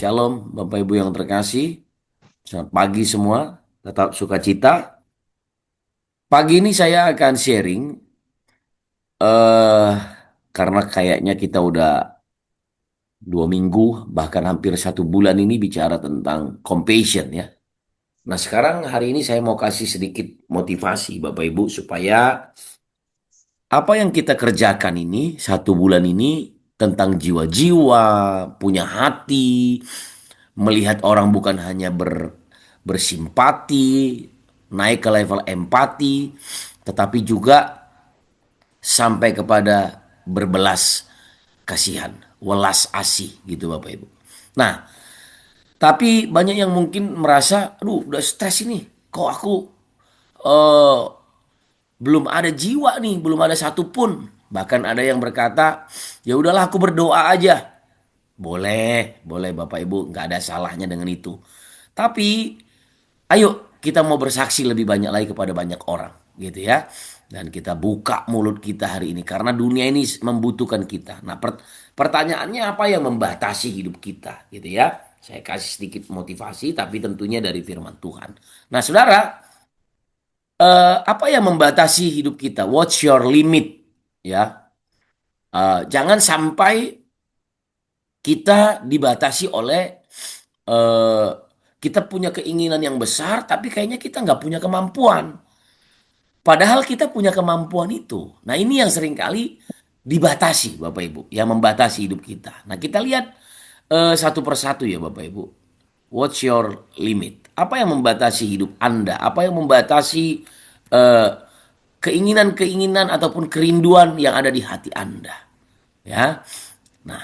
Shalom, Bapak Ibu yang terkasih. Selamat pagi semua. Tetap sukacita. Pagi ini saya akan sharing, eh karena kayaknya kita udah 2 minggu, bahkan hampir 1 bulan ini bicara tentang compassion ya. Nah sekarang hari ini saya mau kasih sedikit motivasi Bapak Ibu supaya apa yang kita kerjakan ini 1 bulan ini tentang jiwa-jiwa, punya hati, melihat orang bukan hanya bersimpati, naik ke level empati, tetapi juga sampai kepada berbelas kasihan, welas asih gitu Bapak Ibu. Nah, tapi banyak yang mungkin merasa, aduh udah stres ini, kok aku eh, belum ada jiwa nih, belum ada satupun. Bahkan ada yang berkata, ya udahlah aku berdoa aja. Boleh, boleh Bapak Ibu, nggak ada salahnya dengan itu. Tapi ayo kita mau bersaksi lebih banyak lagi kepada banyak orang, gitu ya. Dan kita buka mulut kita hari ini karena dunia ini membutuhkan kita. Nah, pertanyaannya apa yang membatasi hidup kita, gitu ya? Saya kasih sedikit motivasi, tapi tentunya dari firman Tuhan. Nah, saudara, apa yang membatasi hidup kita? What's your limit? Ya, jangan sampai kita dibatasi oleh eh, kita punya keinginan yang besar, tapi kayaknya kita nggak punya kemampuan. Padahal kita punya kemampuan itu. Nah ini yang seringkali dibatasi Bapak Ibu. Yang membatasi hidup kita. Nah kita lihat satu persatu ya Bapak Ibu. What's your limit? Apa yang membatasi hidup Anda? Apa yang membatasi eh, keinginan-keinginan ataupun kerinduan yang ada di hati Anda? Ya. Nah,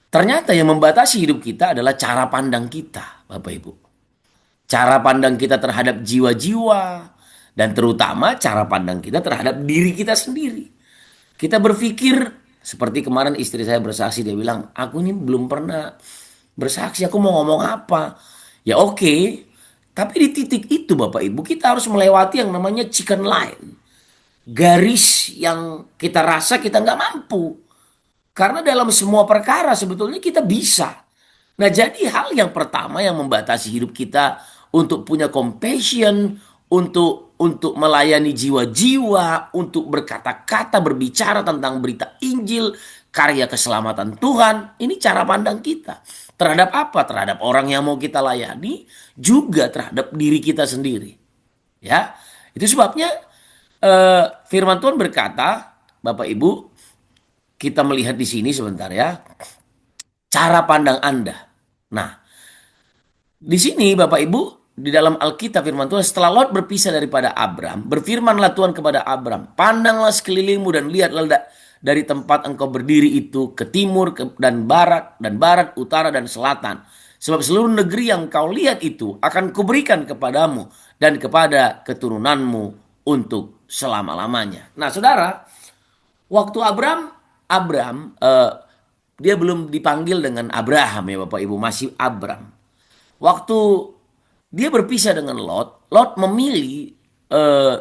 ternyata yang membatasi hidup kita adalah cara pandang kita, Bapak Ibu. Cara pandang kita terhadap jiwa-jiwa, dan terutama cara pandang kita terhadap diri kita sendiri. Kita berpikir, seperti kemarin istri saya bersaksi, dia bilang, aku ini belum pernah bersaksi, aku mau ngomong apa. Ya oke, tapi di titik itu Bapak Ibu, kita harus melewati yang namanya chicken line. Garis yang kita rasa kita nggak mampu. Karena dalam semua perkara sebetulnya kita bisa. Nah, jadi hal yang pertama yang membatasi hidup kita untuk punya compassion, untuk melayani jiwa-jiwa, untuk berkata-kata, berbicara tentang berita Injil, karya keselamatan Tuhan, ini cara pandang kita. Terhadap apa? Terhadap orang yang mau kita layani, juga terhadap diri kita sendiri. Ya, itu sebabnya firman Tuhan berkata, Bapak Ibu, kita melihat di sini sebentar ya, cara pandang Anda. Nah, di sini Bapak Ibu, di dalam Alkitab firman Tuhan, setelah Lot berpisah daripada Abram, berfirmanlah Tuhan kepada Abram, pandanglah sekelilingmu dan lihatlah dari tempat engkau berdiri itu ke timur dan barat, utara dan selatan. Sebab seluruh negeri yang kau lihat itu akan kuberikan kepadamu dan kepada keturunanmu untuk selama-lamanya. Nah, saudara, waktu Abram, dia belum dipanggil dengan Abraham ya Bapak Ibu, masih Abram. Waktu dia berpisah dengan Lot, Lot memilih eh,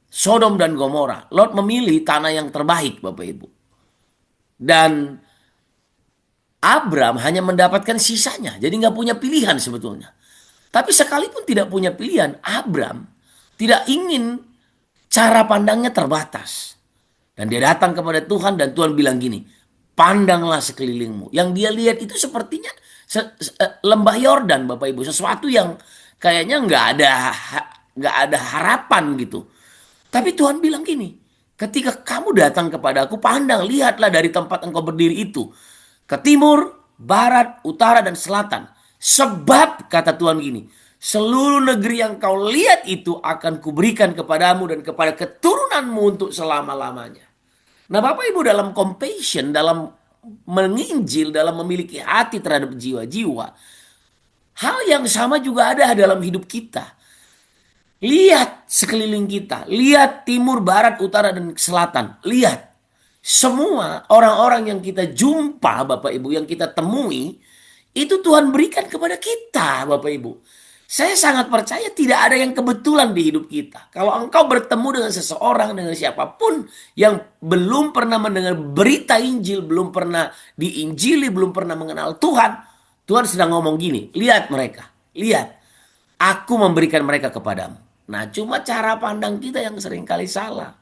Sodom dan Gomora. Lot memilih tanah yang terbaik, Bapak Ibu. Dan Abram hanya mendapatkan sisanya, jadi nggak punya pilihan sebetulnya. Tapi sekalipun tidak punya pilihan, Abram tidak ingin cara pandangnya terbatas. Dan dia datang kepada Tuhan dan Tuhan bilang gini, pandanglah sekelilingmu. Yang dia lihat itu sepertinya lembah Yordan, Bapak Ibu, sesuatu yang kayaknya nggak ada harapan gitu. Tapi Tuhan bilang gini, ketika kamu datang kepada aku, pandang, lihatlah dari tempat engkau berdiri itu, ke timur, barat, utara, dan selatan. Sebab, kata Tuhan gini, seluruh negeri yang kau lihat itu akan kuberikan kepadamu dan kepada keturunanmu untuk selama-lamanya. Nah Bapak Ibu, dalam compassion, dalam menginjil, dalam memiliki hati terhadap jiwa-jiwa, hal yang sama juga ada dalam hidup kita. Lihat sekeliling kita, lihat timur, barat, utara, dan selatan. Lihat, semua orang-orang yang kita jumpa, Bapak Ibu, yang kita temui, itu Tuhan berikan kepada kita, Bapak Ibu. Saya sangat percaya tidak ada yang kebetulan di hidup kita. Kalau engkau bertemu dengan seseorang, dengan siapapun yang belum pernah mendengar berita Injil, belum pernah diinjili, belum pernah mengenal Tuhan, Tuhan sedang ngomong gini, lihat mereka, lihat, aku memberikan mereka kepadamu. Nah, cuma cara pandang kita yang seringkali salah.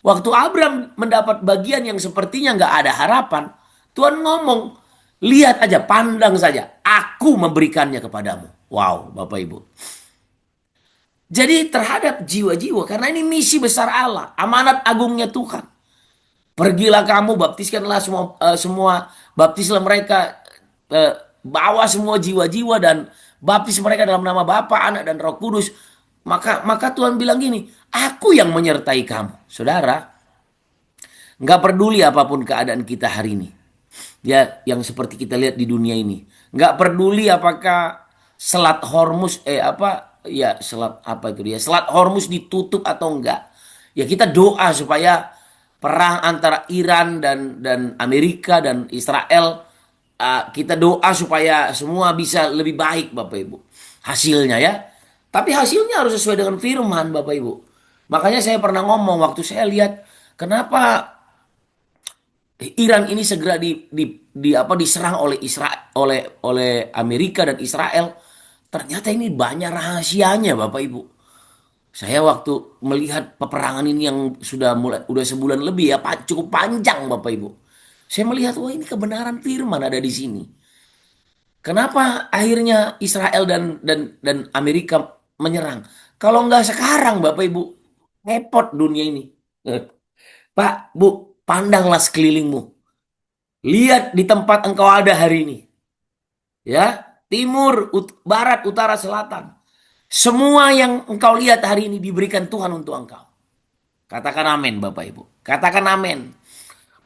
Waktu Abraham mendapat bagian yang sepertinya nggak ada harapan, Tuhan ngomong, lihat aja, pandang saja, aku memberikannya kepadamu. Wow, Bapak Ibu. Jadi terhadap jiwa-jiwa, karena ini misi besar Allah, amanat agungnya Tuhan. Pergilah kamu, baptiskanlah semua baptislah mereka, bawa semua jiwa-jiwa dan baptis mereka dalam nama Bapa, Anak dan Roh Kudus. Maka Tuhan bilang gini, aku yang menyertai kamu. Saudara, nggak peduli apapun keadaan kita hari ini. Ya, yang seperti kita lihat di dunia ini. Nggak peduli apakah Selat Hormuz, Selat apa itu dia? Selat Hormuz ditutup atau enggak. Ya kita doa supaya perang antara Iran dan Amerika dan Israel, kita doa supaya semua bisa lebih baik Bapak Ibu. Hasilnya ya. Tapi hasilnya harus sesuai dengan firman Bapak Ibu. Makanya saya pernah ngomong waktu saya lihat kenapa Iran ini segera diserang oleh Israel, oleh Amerika dan Israel. Ternyata ini banyak rahasianya Bapak Ibu. Saya waktu melihat peperangan ini yang udah sebulan lebih ya, cukup panjang Bapak Ibu. Saya melihat wah ini kebenaran firman ada di sini. Kenapa akhirnya Israel dan Amerika menyerang? Kalau nggak sekarang Bapak Ibu, repot dunia ini. Pak, Bu, pandanglah sekelilingmu. Lihat di tempat engkau ada hari ini. Ya, timur, barat, utara, selatan. Semua yang engkau lihat hari ini diberikan Tuhan untuk engkau. Katakan amin Bapak Ibu. Katakan amin.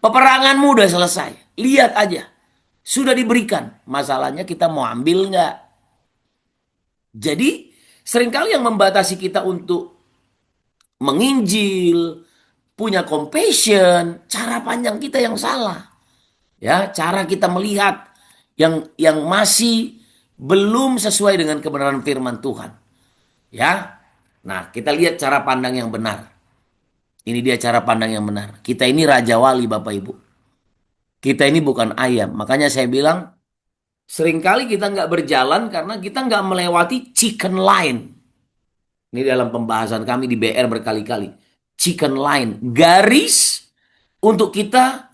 Peperanganmu udah selesai. Lihat aja. Sudah diberikan. Masalahnya kita mau ambil nggak? Jadi seringkali yang membatasi kita untuk menginjil, punya compassion, cara pandang kita yang salah. Ya, cara kita melihat yang masih belum sesuai dengan kebenaran firman Tuhan. Ya. Nah, kita lihat cara pandang yang benar. Ini dia cara pandang yang benar. Kita ini raja wali Bapak Ibu. Kita ini bukan ayam. Makanya saya bilang seringkali kita nggak berjalan karena kita nggak melewati chicken line. Ini dalam pembahasan kami di BR berkali-kali. Chicken line. Garis untuk kita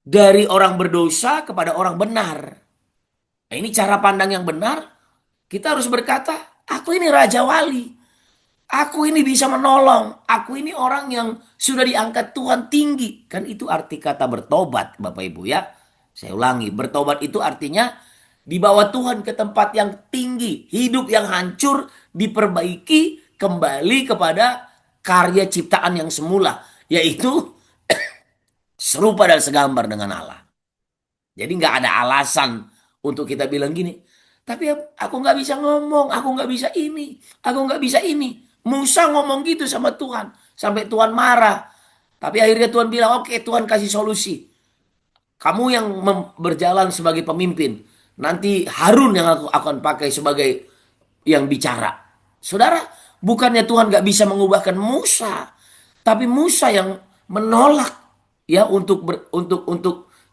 dari orang berdosa kepada orang benar. Nah, ini cara pandang yang benar. Kita harus berkata, aku ini raja wali. Aku ini bisa menolong. Aku ini orang yang sudah diangkat Tuhan tinggi. Kan itu arti kata bertobat Bapak Ibu ya. Saya ulangi, bertobat itu artinya dibawa Tuhan ke tempat yang tinggi. Hidup yang hancur diperbaiki kembali kepada karya ciptaan yang semula. Yaitu serupa dan segambar dengan Allah. Jadi nggak ada alasan untuk kita bilang gini. Tapi aku nggak bisa ngomong, aku nggak bisa ini, aku nggak bisa ini. Musa ngomong gitu sama Tuhan. Sampai Tuhan marah. Tapi akhirnya Tuhan bilang, oke Tuhan kasih solusi. Kamu yang berjalan sebagai pemimpin. Nanti Harun yang aku akan pakai sebagai yang bicara. Saudara, bukannya Tuhan gak bisa mengubahkan Musa. Tapi Musa yang menolak ya untuk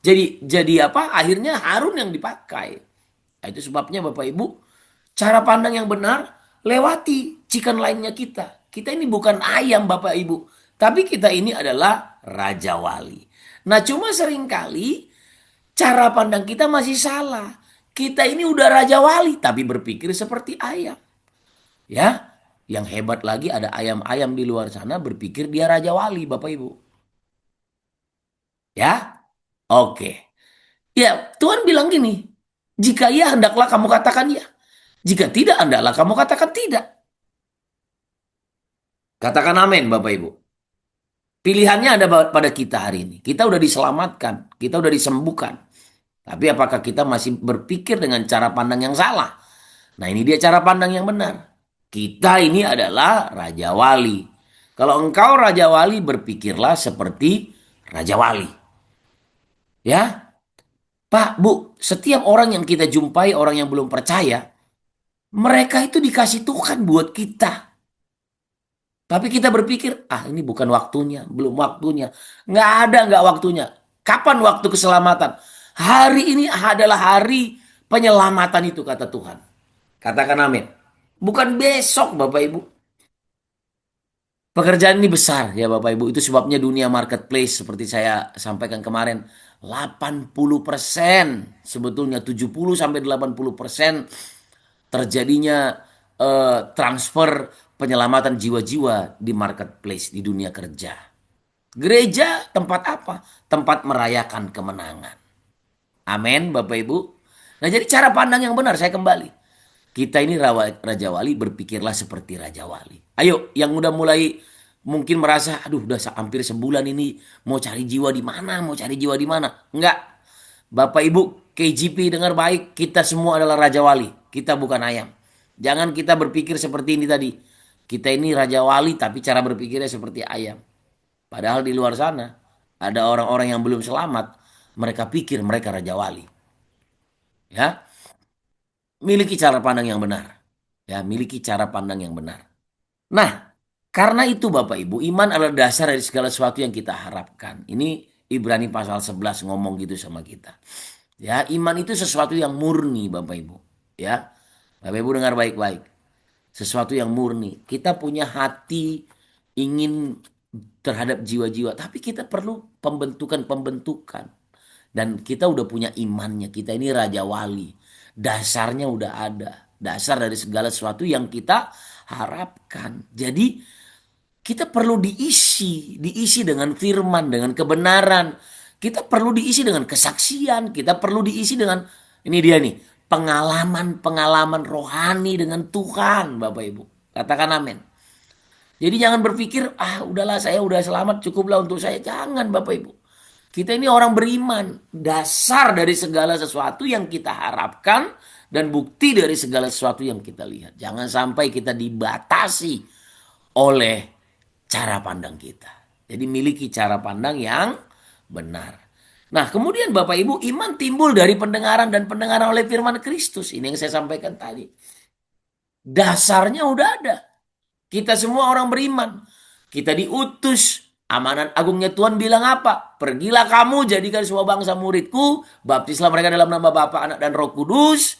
jadi apa? Akhirnya Harun yang dipakai. Nah, itu sebabnya Bapak Ibu, cara pandang yang benar lewati chicken line-nya kita. Kita ini bukan ayam Bapak Ibu, tapi kita ini adalah raja wali. Nah, cuma seringkali cara pandang kita masih salah. Kita ini udah raja wali tapi berpikir seperti ayam. Ya, yang hebat lagi ada ayam-ayam di luar sana berpikir dia raja wali Bapak Ibu. Ya, oke. Ya, Tuhan bilang gini, jika iya hendaklah kamu katakan ya. Jika tidak hendaklah kamu katakan tidak. Katakan amin Bapak Ibu. Pilihannya ada pada kita hari ini. Kita udah diselamatkan, kita udah disembuhkan. Tapi apakah kita masih berpikir dengan cara pandang yang salah? Nah, ini dia cara pandang yang benar. Kita ini adalah raja wali. Kalau engkau raja wali, berpikirlah seperti raja wali. Ya, Pak, Bu, setiap orang yang kita jumpai, orang yang belum percaya, mereka itu dikasih Tuhan buat kita. Tapi kita berpikir, ini bukan waktunya, belum waktunya. Nggak waktunya. Kapan waktu keselamatan? Hari ini adalah hari penyelamatan itu kata Tuhan. Katakan amin. Bukan besok Bapak Ibu. Pekerjaan ini besar ya Bapak Ibu. Itu sebabnya dunia marketplace seperti saya sampaikan kemarin. 80% sebetulnya 70 sampai 80% terjadinya transfer penyelamatan jiwa-jiwa di marketplace di dunia kerja. Gereja tempat apa? Tempat merayakan kemenangan. Amin Bapak Ibu. Nah jadi cara pandang yang benar saya kembali. Kita ini Raja Wali berpikirlah seperti Raja Wali. Ayo yang udah mulai mungkin merasa aduh udah hampir sebulan ini mau cari jiwa di mana, mau cari jiwa di mana. Enggak. Bapak Ibu KGP dengar baik, kita semua adalah Raja Wali. Kita bukan ayam. Jangan kita berpikir seperti ini tadi. Kita ini Raja Wali tapi cara berpikirnya seperti ayam. Padahal di luar sana ada orang-orang yang belum selamat, mereka pikir mereka Raja Wali. Ya, miliki cara pandang yang benar. Ya, miliki cara pandang yang benar. Nah, karena itu Bapak Ibu, iman adalah dasar dari segala sesuatu yang kita harapkan. Ini Ibrani pasal 11 ngomong gitu sama kita. Ya, iman itu sesuatu yang murni Bapak Ibu. Ya, Bapak Ibu dengar baik-baik. Sesuatu yang murni. Kita punya hati ingin terhadap jiwa-jiwa, tapi kita perlu pembentukan-pembentukan. Dan kita udah punya imannya. Kita ini Raja Wali. Dasarnya udah ada. Dasar dari segala sesuatu yang kita harapkan. Jadi kita perlu diisi dengan firman, dengan kebenaran. Kita perlu diisi dengan kesaksian, kita perlu diisi dengan ini dia nih, pengalaman-pengalaman rohani dengan Tuhan, Bapak Ibu. Katakan amin. Jadi jangan berpikir, ah udahlah saya udah selamat cukuplah untuk saya. Jangan Bapak Ibu. Kita ini orang beriman. Dasar dari segala sesuatu yang kita harapkan dan bukti dari segala sesuatu yang kita lihat. Jangan sampai kita dibatasi oleh cara pandang kita. Jadi miliki cara pandang yang benar. Nah, kemudian Bapak Ibu, iman timbul dari pendengaran dan pendengaran oleh firman Kristus. Ini yang saya sampaikan tadi. Dasarnya udah ada. Kita semua orang beriman. Kita diutus. Amanat agungnya Tuhan bilang apa? Pergilah kamu jadikan semua bangsa muridku. Baptislah mereka dalam nama Bapa, Anak, dan Roh Kudus.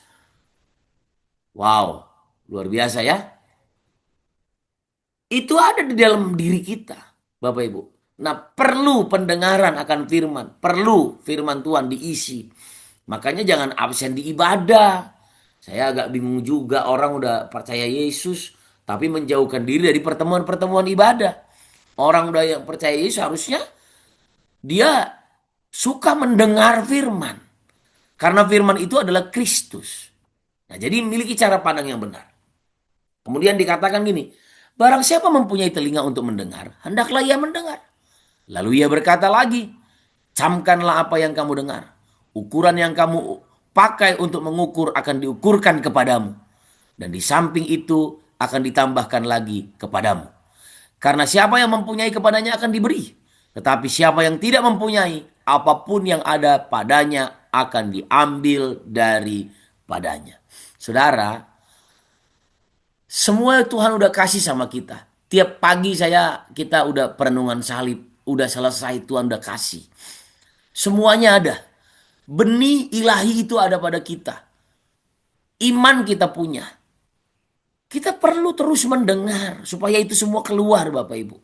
Wow, luar biasa ya. Itu ada di dalam diri kita, Bapak Ibu. Nah, perlu pendengaran akan firman. Perlu firman Tuhan diisi. Makanya jangan absen di ibadah. Saya agak bingung juga orang udah percaya Yesus, tapi menjauhkan diri dari pertemuan-pertemuan ibadah. Orang udah yang percaya Yesus harusnya dia suka mendengar firman. Karena firman itu adalah Kristus. Nah, jadi miliki cara pandang yang benar. Kemudian dikatakan gini, barang siapa mempunyai telinga untuk mendengar, hendaklah ia mendengar. Lalu ia berkata lagi, camkanlah apa yang kamu dengar. Ukuran yang kamu pakai untuk mengukur akan diukurkan kepadamu. Dan di samping itu akan ditambahkan lagi kepadamu. Karena siapa yang mempunyai kepadanya akan diberi. Tetapi siapa yang tidak mempunyai, apapun yang ada padanya akan diambil daripadanya. Saudara, semua Tuhan udah kasih sama kita. Tiap pagi kita udah perenungan salib, udah selesai Tuhan udah kasih. Semuanya ada. Benih ilahi itu ada pada kita. Iman kita punya. Kita perlu terus mendengar supaya itu semua keluar Bapak Ibu.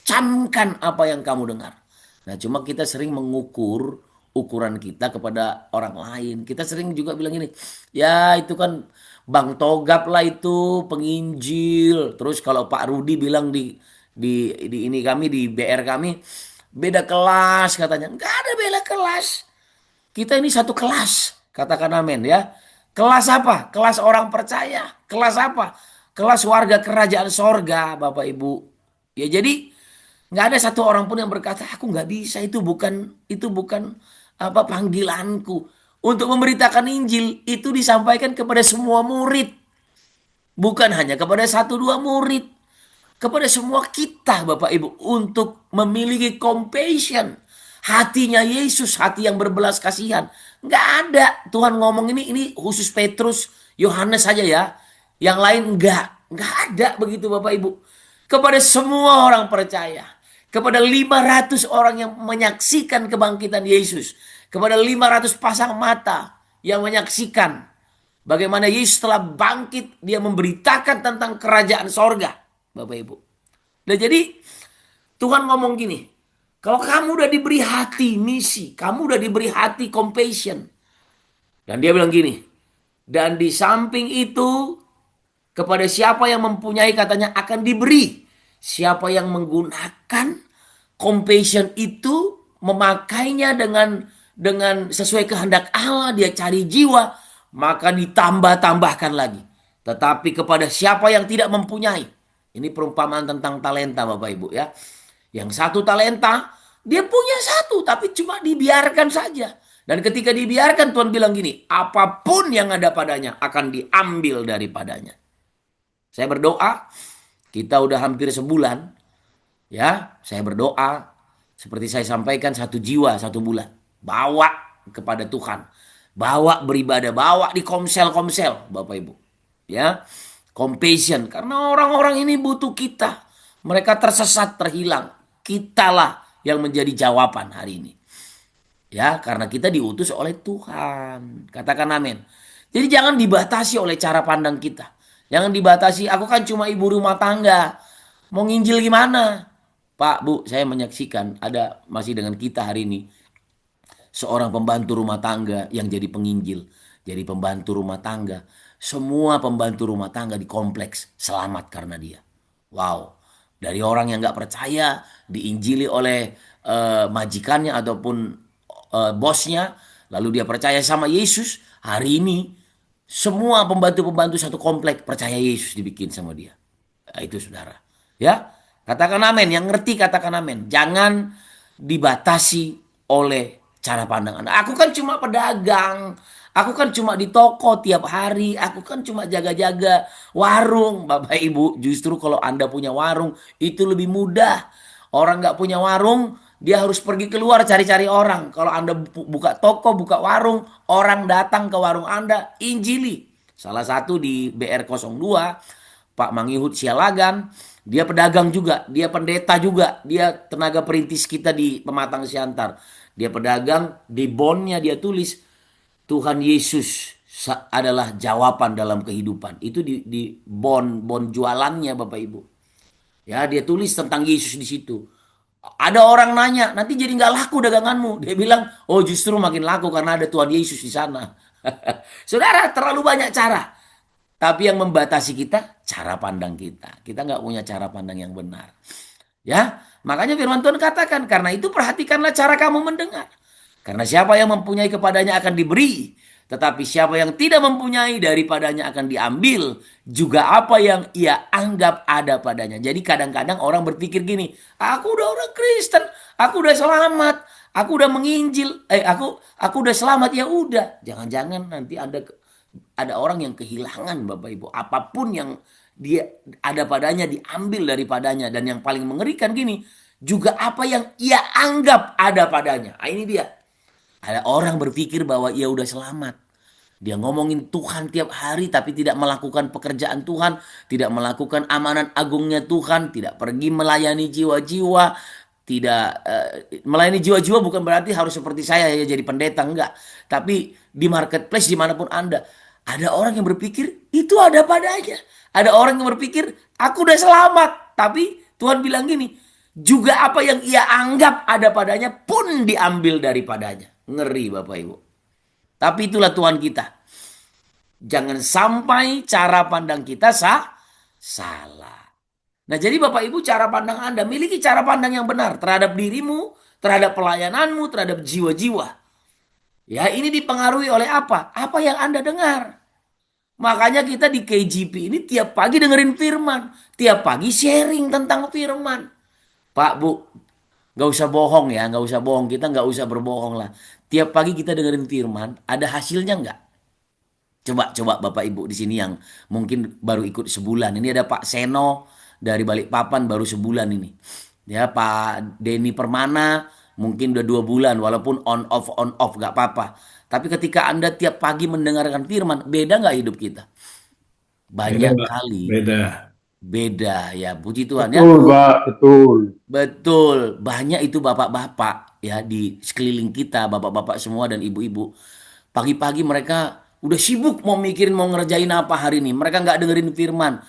Camkan apa yang kamu dengar. Nah, cuma kita sering mengukur ukuran kita kepada orang lain. Kita sering juga bilang gini, ya itu kan Bang Togap lah itu penginjil. Terus kalau Pak Rudi bilang di ini kami di BR kami beda kelas katanya. Enggak ada beda kelas. Kita ini satu kelas. Katakan amin ya. Kelas apa? Kelas orang percaya. Kelas apa? Kelas warga kerajaan sorga, Bapak Ibu. Ya jadi nggak ada satu orang pun yang berkata aku nggak bisa, itu bukan apa panggilanku. Untuk memberitakan Injil itu disampaikan kepada semua murid. Bukan hanya kepada satu dua murid. Kepada semua kita Bapak Ibu. Untuk memiliki compassion. Hatinya Yesus, hati yang berbelas kasihan. Nggak ada. Tuhan ngomong ini khusus Petrus, Yohanes saja ya. Yang lain nggak ada begitu Bapak Ibu. Kepada semua orang percaya. Kepada 500 orang yang menyaksikan kebangkitan Yesus. Kepada 500 pasang mata. yang menyaksikan bagaimana Yesus telah bangkit, dia memberitakan tentang kerajaan sorga, Bapak Ibu. Nah jadi Tuhan ngomong gini, kalau kamu udah diberi hati misi, kamu udah diberi hati compassion. Dan dia bilang gini, dan di samping itu kepada siapa yang mempunyai katanya akan diberi. Siapa yang menggunakan compassion itu memakainya dengan sesuai kehendak Allah, dia cari jiwa, maka ditambah-tambahkan lagi. Tetapi kepada siapa yang tidak mempunyai, ini perumpamaan tentang talenta Bapak Ibu ya. Yang satu talenta, dia punya satu tapi cuma dibiarkan saja. Dan ketika dibiarkan Tuhan bilang gini, apapun yang ada padanya akan diambil daripadanya. Saya berdoa, kita udah hampir sebulan, ya. Saya berdoa, seperti saya sampaikan 1 jiwa 1 bulan. Bawa kepada Tuhan. Bawa beribadah, bawa di komsel-komsel, Bapak Ibu. Ya, compassion. Karena orang-orang ini butuh kita. Mereka tersesat, terhilang. Kitalah yang menjadi jawaban hari ini. Ya, karena kita diutus oleh Tuhan. Katakan amin. Jadi jangan dibatasi oleh cara pandang kita. Jangan dibatasi, aku kan cuma ibu rumah tangga. Mau nginjil gimana? Pak, Bu, saya menyaksikan ada masih dengan kita hari ini seorang pembantu rumah tangga yang jadi penginjil, jadi pembantu rumah tangga. Semua pembantu rumah tangga di kompleks selamat karena dia. Wow, dari orang yang nggak percaya diinjili oleh majikannya ataupun bosnya, lalu dia percaya sama Yesus. Hari ini semua pembantu-pembantu satu komplek percaya Yesus dibikin sama dia. Nah, itu saudara. Ya, katakan amin. Yang ngerti katakan amin. Jangan dibatasi oleh cara pandang Anda. Aku kan cuma pedagang. Aku kan cuma di toko tiap hari. Aku kan cuma jaga-jaga warung. Bapak Ibu, justru kalau Anda punya warung, itu lebih mudah. Orang nggak punya warung, dia harus pergi keluar cari-cari orang. Kalau Anda buka toko, buka warung, orang datang ke warung Anda, injili. Salah satu di BR02, Pak Mangihut Sialagan, dia pedagang juga, dia pendeta juga, dia tenaga perintis kita di Pematang Siantar. Dia pedagang, di bonnya dia tulis, Tuhan Yesus adalah jawaban dalam kehidupan. Itu di bon jualannya Bapak Ibu. Ya, dia tulis tentang Yesus di situ. Ada orang nanya, nanti jadi nggak laku daganganmu. Dia bilang, oh justru makin laku karena ada Tuhan Yesus di sana. Saudara, terlalu banyak cara. Tapi yang membatasi kita, cara pandang kita. Kita nggak punya cara pandang yang benar. Ya, makanya firman Tuhan katakan, karena itu perhatikanlah cara kamu mendengar. Karena siapa yang mempunyai kepadanya akan diberi. Tetapi siapa yang tidak mempunyai daripadanya akan diambil. Juga apa yang ia anggap ada padanya. Jadi kadang-kadang orang berpikir gini. Aku udah orang Kristen. Aku udah selamat. Aku udah menginjil. Aku udah selamat. Ya udah. Jangan-jangan nanti ada orang yang kehilangan Bapak Ibu. Apapun yang dia ada padanya diambil daripadanya. Dan yang paling mengerikan gini. Juga apa yang ia anggap ada padanya. Nah, ini dia. Ada orang berpikir bahwa ia udah selamat. Dia ngomongin Tuhan tiap hari tapi tidak melakukan pekerjaan Tuhan, tidak melakukan amanat agungnya Tuhan, tidak pergi melayani jiwa-jiwa, tidak melayani jiwa-jiwa bukan berarti harus seperti saya ya jadi pendeta, enggak. Tapi di marketplace dimanapun Anda, ada orang yang berpikir itu ada padanya. Ada orang yang berpikir aku udah selamat, tapi Tuhan bilang gini, juga apa yang ia anggap ada padanya pun diambil daripadanya. Ngeri Bapak Ibu. Tapi itulah Tuhan kita. Jangan sampai cara pandang kita salah. Nah jadi Bapak Ibu cara pandang Anda. Miliki cara pandang yang benar terhadap dirimu, terhadap pelayananmu, terhadap jiwa-jiwa. Ya ini dipengaruhi oleh apa? Apa yang Anda dengar. Makanya kita di KGP ini tiap pagi dengerin firman. Tiap pagi sharing tentang firman. Pak, Bu, gak usah bohong ya, gak usah bohong. Kita gak usah berbohong lah. Tiap pagi kita dengerin firman, ada hasilnya nggak? Coba Bapak Ibu di sini yang mungkin baru ikut sebulan. Ini ada Pak Seno dari Balikpapan baru sebulan ini. Ya Pak Denny Permana mungkin udah 2 bulan walaupun on off nggak apa-apa. Tapi ketika Anda tiap pagi mendengarkan firman, beda nggak hidup kita? Beda, Banyak Mbak. kali Beda. beda ya, puji Tuhan ya. Betul, Pak, betul. Betul, banyak itu bapak-bapak ya di sekeliling kita, bapak-bapak semua dan ibu-ibu. Pagi-pagi mereka udah sibuk mau mikirin mau ngerjain apa hari ini. Mereka nggak dengerin firman.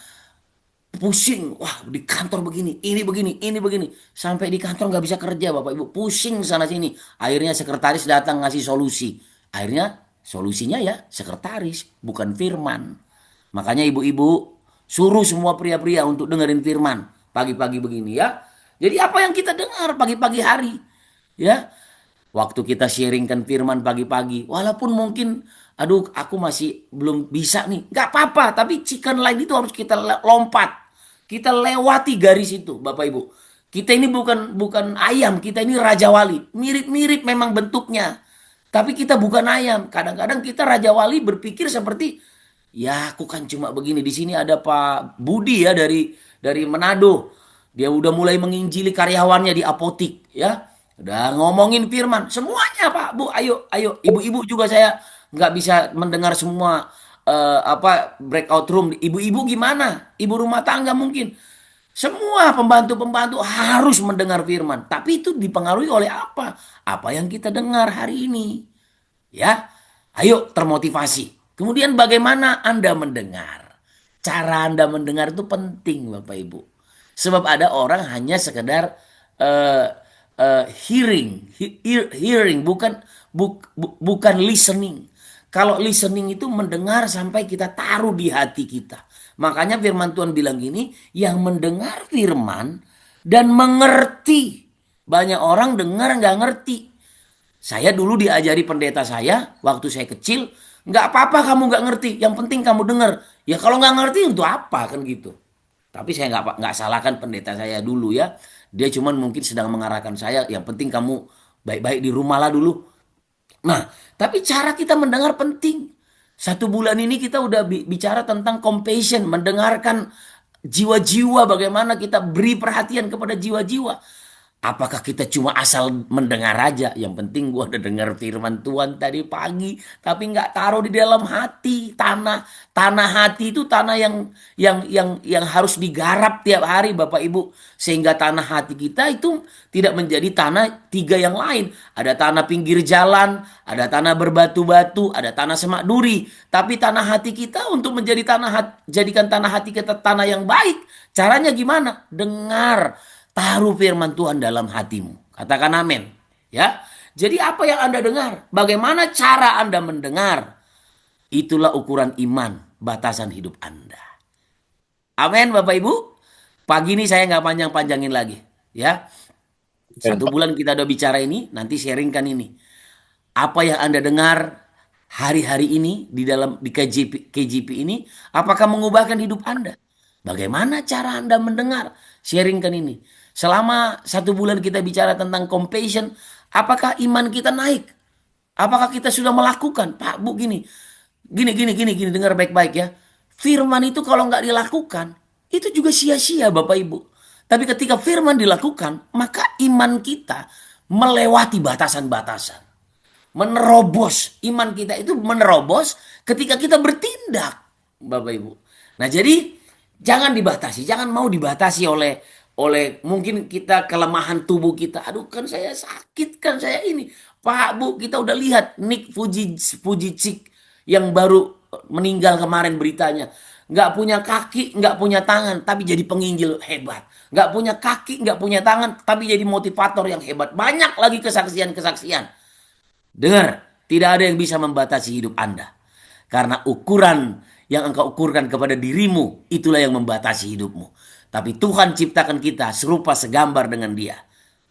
Pusing, wah di kantor begini, ini begini. Sampai di kantor nggak bisa kerja Bapak Ibu. Pusing sana sini. Akhirnya sekretaris datang ngasih solusi. Akhirnya solusinya ya sekretaris, bukan firman. Makanya ibu-ibu suruh semua pria-pria untuk dengerin firman pagi-pagi begini ya. Jadi apa yang kita dengar pagi-pagi hari ya. Waktu kita sharingkan firman pagi-pagi, walaupun mungkin, aduh aku masih belum bisa nih, nggak apa-apa, tapi chicken line itu harus kita lompat, kita lewati garis itu, Bapak Ibu. Kita ini bukan bukan ayam, kita ini Raja Wali, mirip-mirip memang bentuknya, tapi kita bukan ayam. Kadang-kadang kita Raja Wali berpikir seperti, ya aku kan cuma begini. Di sini ada Pak Budi ya dari Manado. Dia udah mulai menginjili karyawannya di apotik ya. Udah ngomongin firman. Semuanya Pak, Bu, ayo ayo. Ibu-ibu juga saya nggak bisa mendengar semua breakout room. Ibu-ibu gimana? Ibu rumah tangga mungkin. Semua pembantu-pembantu harus mendengar firman. Tapi itu dipengaruhi oleh apa? Apa yang kita dengar hari ini. Ya, ayo termotivasi. Kemudian bagaimana Anda mendengar? Cara Anda mendengar itu penting Bapak Ibu. Sebab ada orang hanya sekedar eh, hearing bukan listening. Kalau listening itu mendengar sampai kita taruh di hati kita. Makanya firman Tuhan bilang gini, yang mendengar firman dan mengerti. Banyak orang dengar nggak ngerti. Saya dulu diajari pendeta saya waktu saya kecil, nggak apa-apa kamu nggak ngerti, yang penting kamu dengar. Ya kalau nggak ngerti untuk apa kan gitu. Tapi saya nggak salahkan pendeta saya dulu ya. Dia cuman mungkin sedang mengarahkan saya, yang penting kamu baik-baik di rumah lah dulu. Nah, tapi cara kita mendengar penting. 1 bulan ini kita udah bicara tentang compassion, mendengarkan jiwa-jiwa, bagaimana kita beri perhatian kepada jiwa-jiwa. Apakah kita cuma asal mendengar aja? Yang penting gua udah dengar firman Tuhan tadi pagi, tapi nggak taruh di dalam hati. Tanah hati itu tanah yang harus digarap tiap hari, Bapak Ibu, sehingga tanah hati kita itu tidak menjadi tanah tiga yang lain. Ada tanah pinggir jalan, ada tanah berbatu-batu, ada tanah semak duri. Tapi tanah hati kita untuk menjadi jadikan tanah hati kita tanah yang baik. Caranya gimana? Dengar. Taruh firman Tuhan dalam hatimu. Katakan amin. Ya. Jadi apa yang Anda dengar? Bagaimana cara Anda mendengar? Itulah ukuran iman, batasan hidup Anda. Amin Bapak Ibu. Pagi ini saya nggak panjang-panjangin lagi. Ya. 1 bulan kita udah bicara ini, nanti sharingkan ini. Apa yang Anda dengar hari-hari ini di KJP ini, apakah mengubahkan hidup Anda? Bagaimana cara Anda mendengar? Sharingkan ini. Selama 1 bulan kita bicara tentang compassion, apakah iman kita naik? Apakah kita sudah melakukan? Pak, Bu, gini, dengar baik-baik ya. Firman itu kalau nggak dilakukan, itu juga sia-sia Bapak Ibu. Tapi ketika firman dilakukan, maka iman kita melewati batasan-batasan. Menerobos, iman kita itu menerobos ketika kita bertindak, Bapak Ibu. Nah, jadi jangan dibatasi, jangan mau dibatasi oleh mungkin kita kelemahan tubuh kita. Aduh kan saya sakit, kan saya ini. Pak, Bu, kita udah lihat Nick Vujicic yang baru meninggal kemarin beritanya. Nggak punya kaki, nggak punya tangan, tapi jadi penginjil hebat. Nggak punya kaki, nggak punya tangan, tapi jadi motivator yang hebat. Banyak lagi kesaksian-kesaksian. Dengar, tidak ada yang bisa membatasi hidup Anda. Karena ukuran yang engkau ukurkan kepada dirimu, itulah yang membatasi hidupmu. Tapi Tuhan ciptakan kita serupa segambar dengan Dia.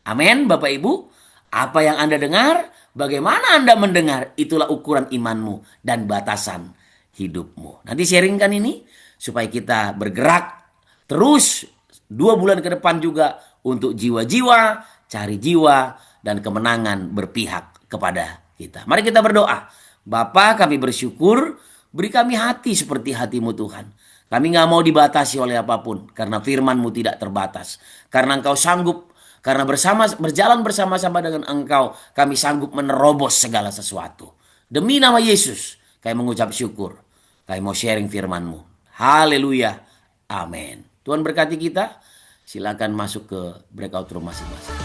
Amin, Bapak Ibu. Apa yang Anda dengar, bagaimana Anda mendengar, itulah ukuran imanmu dan batasan hidupmu. Nanti sharingkan ini supaya kita bergerak terus 2 bulan ke depan juga untuk jiwa-jiwa, cari jiwa, dan kemenangan berpihak kepada kita. Mari kita berdoa. Bapa, kami bersyukur, beri kami hati seperti hatimu Tuhan. Kami nggak mau dibatasi oleh apapun, karena firman-Mu tidak terbatas. Karena Engkau sanggup, karena berjalan bersama-sama dengan Engkau, kami sanggup menerobos segala sesuatu. Demi nama Yesus, kami mengucap syukur. Kami mau sharing firman-Mu. Haleluya. Amin. Tuhan berkati kita. Silakan masuk ke breakout room masing-masing.